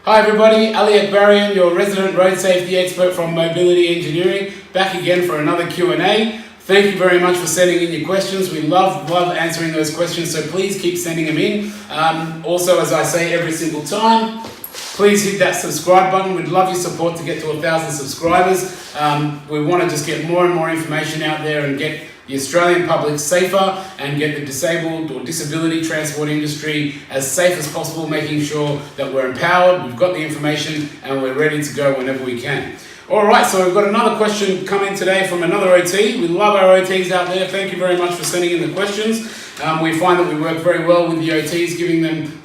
Hi everybody, Ali Akbarian, your resident road safety expert from Mobility Engineering, back again for another Q&A. Thank you very much for sending in your questions. We love answering those questions, so please keep sending them in. Also, as I say every single time, please hit that subscribe button. We'd love your support to get to 1,000 subscribers. We want to just get more and more information out there and get the Australian public safer and get the disabled or disability transport industry as safe as possible, making sure that we're empowered, we've got the information, and we're ready to go whenever we can. All right, so we've got another question coming today from another OT. We love our OTs out there. Thank you very much for sending in the questions. We find that we work very well with the OTs, giving them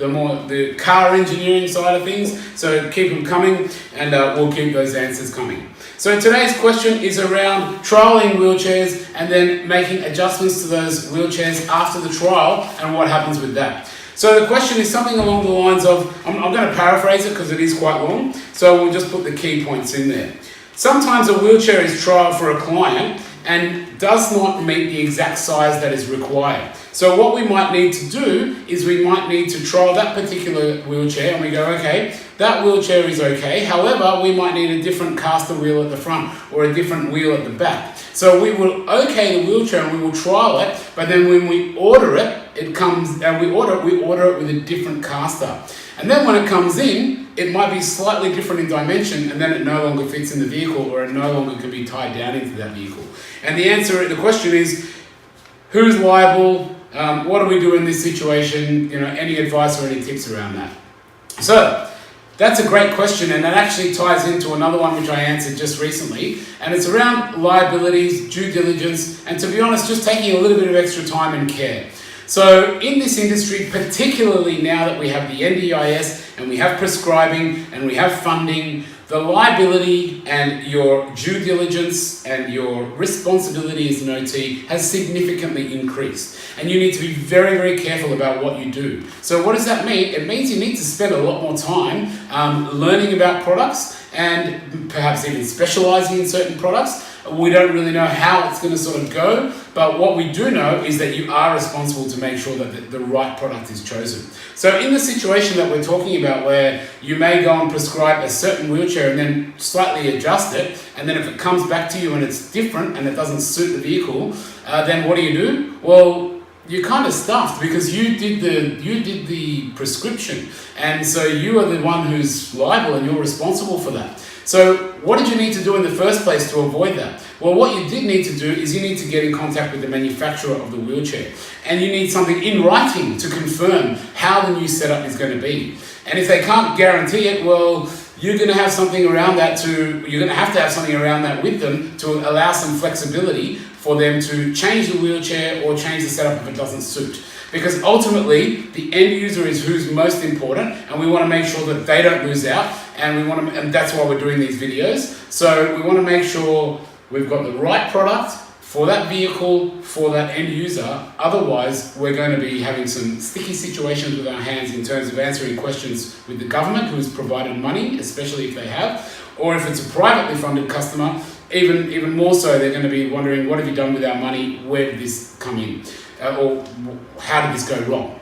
the car engineering side of things. So keep them coming, and we'll keep those answers coming. So today's question is around trialing wheelchairs and then making adjustments to those wheelchairs after the trial and what happens with that. So the question is something along the lines of, I'm going to paraphrase it because it is quite long, so we'll just put the key points in there. Sometimes a wheelchair is trialed for a client and does not meet the exact size that is required. So what we might need to do is we might need to trial that particular wheelchair and we go, okay, that wheelchair is okay. However, we might need a different caster wheel at the front or a different wheel at the back. So we will okay the wheelchair and we will trial it, but then when we order it, it comes and we order it with a different caster. And then when it comes in, it might be slightly different in dimension and then it no longer fits in the vehicle or it no longer can be tied down into that vehicle. And the question is, who's liable? What do we do in this situation? Any advice or any tips around that? So that's a great question, and that actually ties into another one which I answered just recently, and it's around liabilities, due diligence, and to be honest, just taking a little bit of extra time and care. So in this industry, particularly now that we have the NDIS and we have prescribing and we have funding, the liability and your due diligence and your responsibility as an OT has significantly increased. And you need to be very, very careful about what you do. So what does that mean? It means you need to spend a lot more time learning about products and perhaps even specializing in certain products. We don't really know how it's going to sort of go, but what we do know is that you are responsible to make sure that the right product is chosen. So in the situation that we're talking about where you may go and prescribe a certain wheelchair and then slightly adjust it, and then if it comes back to you and it's different and it doesn't suit the vehicle, then what do? Well, you're kind of stuffed because you did the prescription, and so you are the one who's liable and you're responsible for that. So what did you need to do in the first place to avoid that? Well, what you did need to do is you need to get in contact with the manufacturer of the wheelchair, and you need something in writing to confirm how the new setup is going to be. And if they can't guarantee it, well, you're going to have something around that you're going to have something around that with them to allow some flexibility for them to change the wheelchair or change the setup if it doesn't suit. Because ultimately, the end user is who's most important, and we want to make sure that they don't lose out, and that's why we're doing these videos. So we want to make sure we've got the right product for that vehicle, for that end user. Otherwise, we're going to be having some sticky situations with our hands in terms of answering questions with the government who's provided money, especially if they have, or if it's a privately funded customer, even more so, they're going to be wondering, what have you done with our money? Where did this come in? Or how did this go wrong?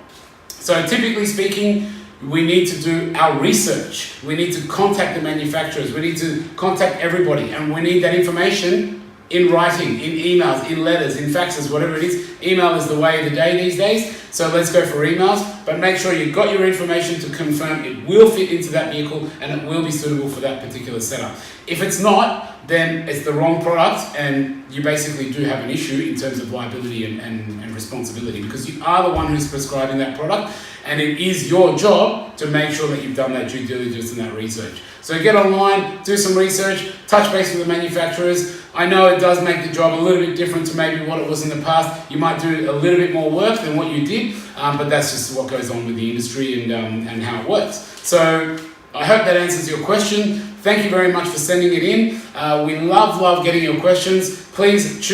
So typically speaking, we need to do our research. We need to contact the manufacturers. We need to contact everybody, and we need that information in writing, in emails, in letters, in faxes, whatever it is. Email is the way of the day these days, so let's go for emails, but make sure you've got your information to confirm it will fit into that vehicle and it will be suitable for that particular setup. If it's not, then it's the wrong product, and you basically do have an issue in terms of liability and responsibility, because you are the one who's prescribing that product, and it is your job to make sure that you've done that due diligence and that research. So get online, do some research, touch base with the manufacturers. I know it does make the job a little bit different to maybe what it was in the past. You might do a little bit more work than what you did, but that's just what goes on with the industry and how it works. So I hope that answers your question. Thank you very much for sending it in. We love getting your questions. Please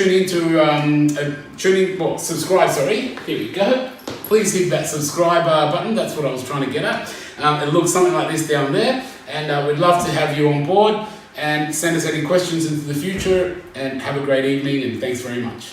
subscribe, sorry. Here we go. Please hit that subscribe button. That's what I was trying to get at. It looks something like this down there, and we'd love to have you on board and send us any questions into the future, and have a great evening, and thanks very much.